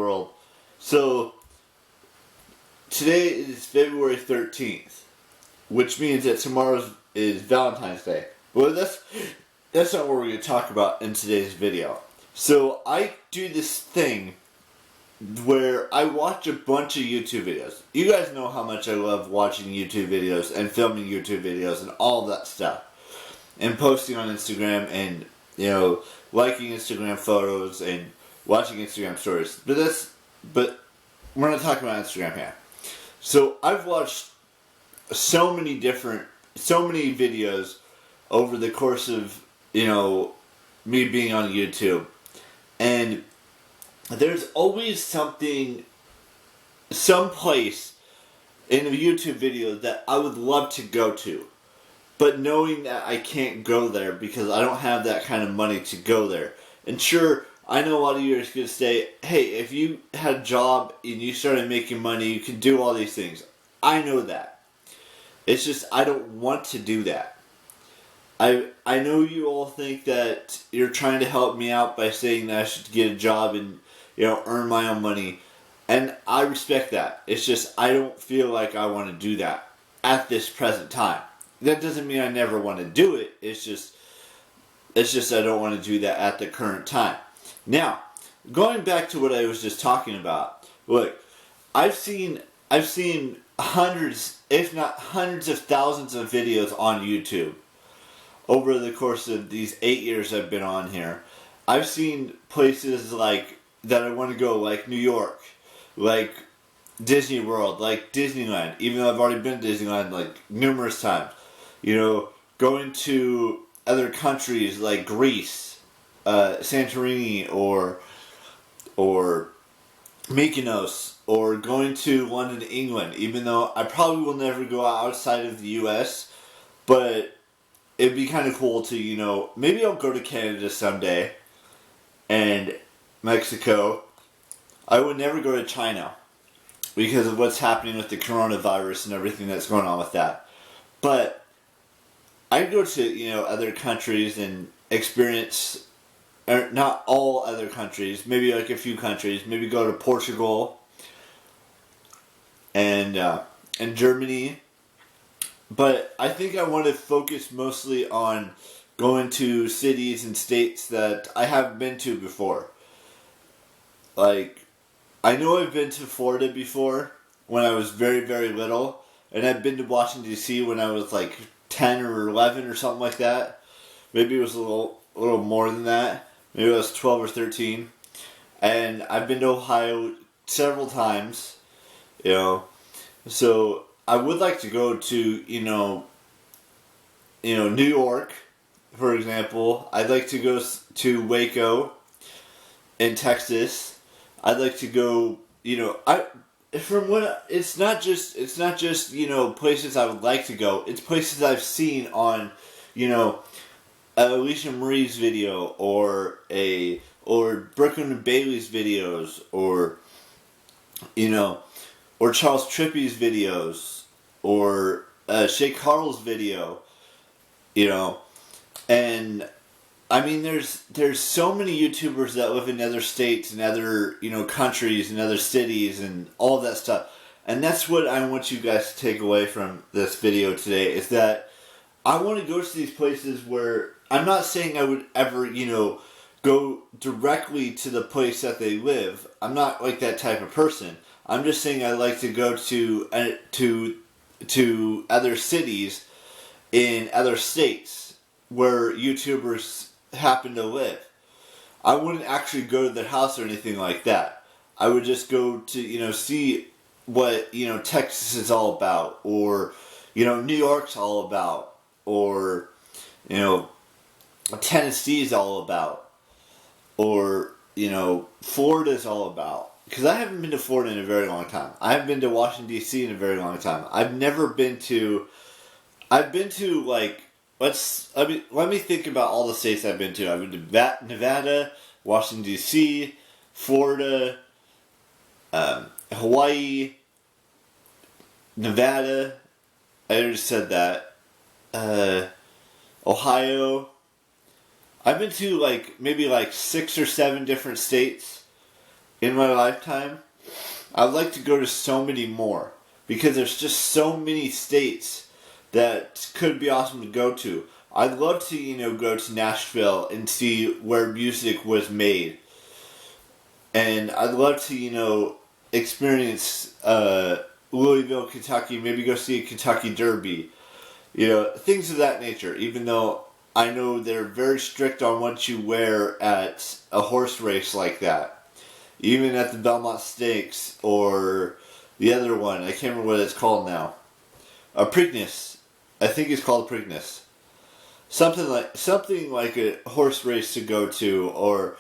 World. So, today is February 13th, which means that tomorrow is Valentine's Day. Well, that's not what we're going to talk about in today's video. So, I do this thing where I watch a bunch of YouTube videos. You guys know how much I love watching YouTube videos and filming YouTube videos and all that stuff. And posting on Instagram and, liking Instagram photos and watching Instagram stories. But we're not talking about Instagram here. So I've watched so many videos over the course of, me being on YouTube. And there's always some place in a YouTube video that I would love to go to. But knowing that I can't go there because I don't have that kind of money to go there. And sure, I know a lot of you are going to say, hey, if you had a job and you started making money, you could do all these things. I know that. It's just I don't want to do that. I know you all think that you're trying to help me out by saying that I should get a job and earn my own money. And I respect that. It's just I don't feel like I want to do that at this present time. That doesn't mean I never want to do it. It's just I don't want to do that at the current time. Now, going back to what I was just talking about. Look, I've seen hundreds, if not hundreds of thousands of videos on YouTube over the course of these 8 years I've been on here. I've seen places like that I want to go, like New York, like Disney World, like Disneyland, even though I've already been to Disneyland like numerous times. Going to other countries like Greece, Santorini, or Mykonos, or going to London, England, even though I probably will never go outside of the U.S., but it'd be kind of cool to, maybe I'll go to Canada someday, and Mexico. I would never go to China because of what's happening with the coronavirus and everything that's going on with that. But I'd go to, other countries and experience, or not all other countries, maybe like a few countries, maybe go to Portugal and Germany. But I think I want to focus mostly on going to cities and states that I haven't been to before. Like, I know I've been to Florida before when I was very, very little. And I've been to Washington, D.C. when I was like 10 or 11 or something like that. Maybe it was a little more than that. Maybe I was 12 or 13. And I've been to Ohio several times. So I would like to go to, New York, for example. I'd like to go to Waco in Texas. I'd like to go, it's not just places I would like to go. It's places I've seen on, Alicia Marie's video or Brooklyn and Bailey's videos or Charles Trippy's videos or Shay Carl's video, and I mean there's so many YouTubers that live in other states and other countries and other cities and all of that stuff. And that's what I want you guys to take away from this video today, is that I want to go to these places where I'm not saying I would ever, go directly to the place that they live. I'm not like that type of person. I'm just saying I like to go to other cities in other states where YouTubers happen to live. I wouldn't actually go to their house or anything like that. I would just go to, see what, Texas is all about, or, New York's all about, or, Tennessee's all about, or, Florida's all about. Because I haven't been to Florida in a very long time. I haven't been to Washington, D.C. in a very long time. I've been to, let me think about all the states I've been to. I've been to Nevada, Washington, D.C., Florida, Hawaii, Nevada, I already said that, Ohio. I've been to maybe 6 or 7 different states. in my lifetime, I'd like to go to so many more because there's just so many states that could be awesome to go to. I'd love to, go to Nashville and see where music was made. And I'd love to, experience Louisville, Kentucky, maybe go see a Kentucky Derby. Things of that nature, even though I know they're very strict on what you wear at a horse race like that. Even at the Belmont Stakes or the other one, I can't remember what it's called now. A Preakness. I think it's called Preakness. Something like a horse race to go to, or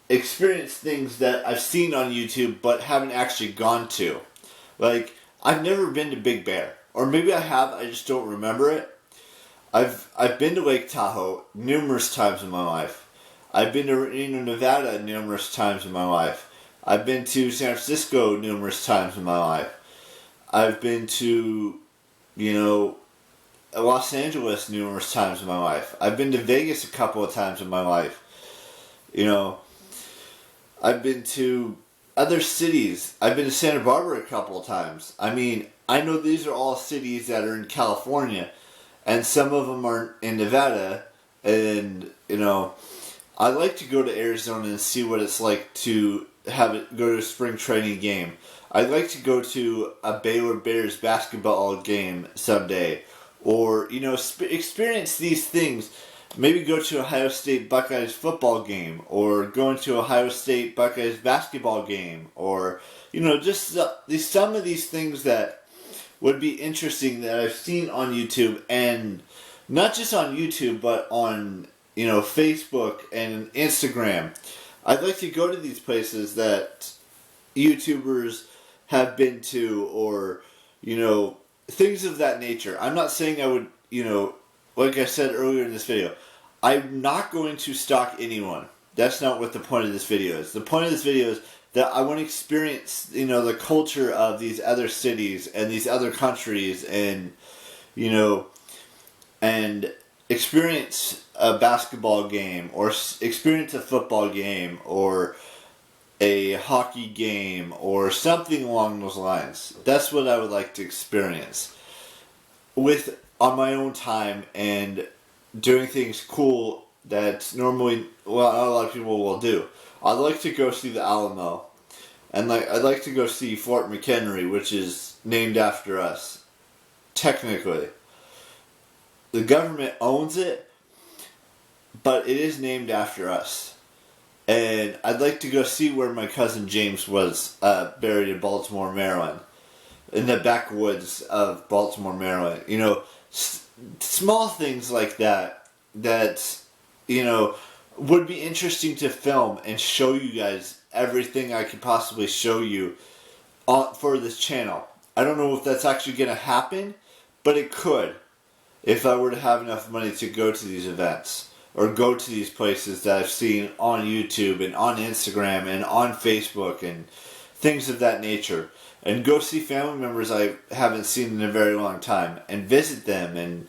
experience things that I've seen on YouTube but haven't actually gone to. Like, I've never been to Big Bear. Or maybe I have, I just don't remember it. I've been to Lake Tahoe numerous times in my life. I've been to Reno, Nevada numerous times in my life. I've been to San Francisco numerous times in my life. I've been to, Los Angeles numerous times in my life. I've been to Vegas a couple of times in my life. I've been to other cities. I've been to Santa Barbara a couple of times. I mean, I know these are all cities that are in California, and some of them are in Nevada, and, I'd like to go to Arizona and see what it's like to go to a spring training game. I'd like to go to a Baylor Bears basketball game someday, or, experience these things. Maybe go to Ohio State Buckeyes football game, or going to Ohio State Buckeyes basketball game, or, just some of these things that would be interesting that I've seen on YouTube, and not just on YouTube, but on, Facebook and Instagram. I'd like to go to these places that YouTubers have been to, or, things of that nature. I'm not saying I would, like I said earlier in this video, I'm not going to stalk anyone. That's not what the point of this video is. The point of this video is that I want to experience, the culture of these other cities and these other countries, and, and experience a basketball game, or experience a football game, or a hockey game, or something along those lines. That's what I would like to experience on my own time, and doing things cool that normally, not a lot of people will do. I'd like to go see the Alamo, and I'd like to go see Fort McHenry, which is named after us. Technically, the government owns it, but it is named after us. And I'd like to go see where my cousin James was buried in Baltimore, Maryland, in the backwoods of Baltimore, Maryland. Small things like that would be interesting to film and show you guys everything I could possibly show you for this channel. I don't know if that's actually going to happen, but it could, if I were to have enough money to go to these events, or go to these places that I've seen on YouTube and on Instagram and on Facebook and things of that nature, and go see family members I haven't seen in a very long time, and visit them and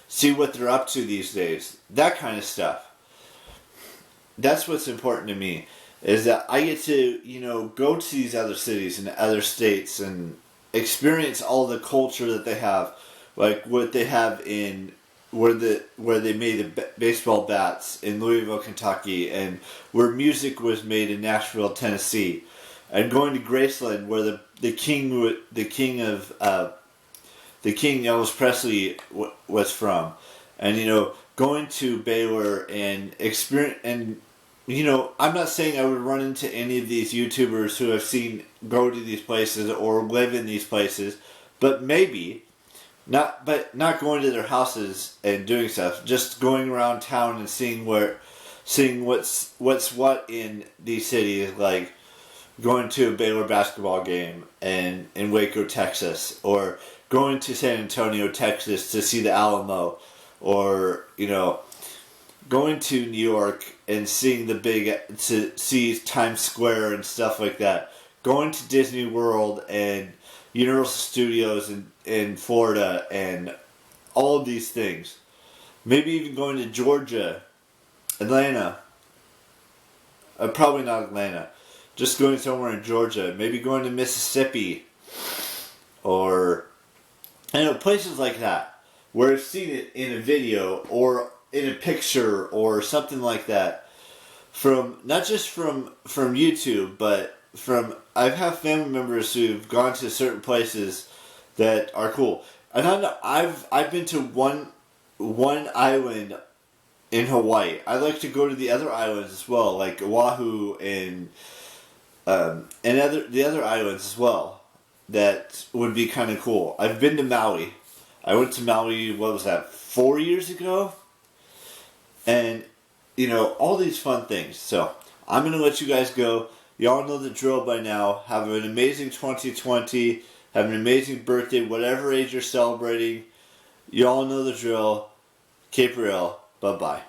see what they're up to these days. That kind of stuff. That's what's important to me, is that I get to, go to these other cities and other states and experience all the culture that they have, like what they have in where they made the baseball bats in Louisville, Kentucky, and where music was made in Nashville, Tennessee, and going to Graceland, where the king Elvis Presley was from, and going to Baylor and experience, and I'm not saying I would run into any of these YouTubers who I've seen go to these places or live in these places, but maybe. Not going to their houses and doing stuff, just going around town and seeing what's what in these cities, like going to a Baylor basketball game in Waco, Texas, or going to San Antonio, Texas to see the Alamo, or going to New York and seeing to see Times Square and stuff like that, going to Disney World and Universal Studios in Florida, and all of these things. Maybe even going to Georgia, Atlanta. Probably not Atlanta. just going somewhere in Georgia, maybe going to Mississippi, or places like that where I've seen it in a video or in a picture or something like that. From not just from YouTube, but from I've had family members who've gone to certain places that are cool. And I've been to one island in Hawaii. I like to go to the other islands as well, like Oahu and the other islands as well. That would be kind of cool. I've been to Maui. I went to Maui. What was that? 4 years ago, and all these fun things. So I'm gonna let you guys go. Y'all know the drill by now. Have an amazing 2020. Have an amazing birthday, whatever age you're celebrating. Y'all know the drill. Keep real. Bye-bye.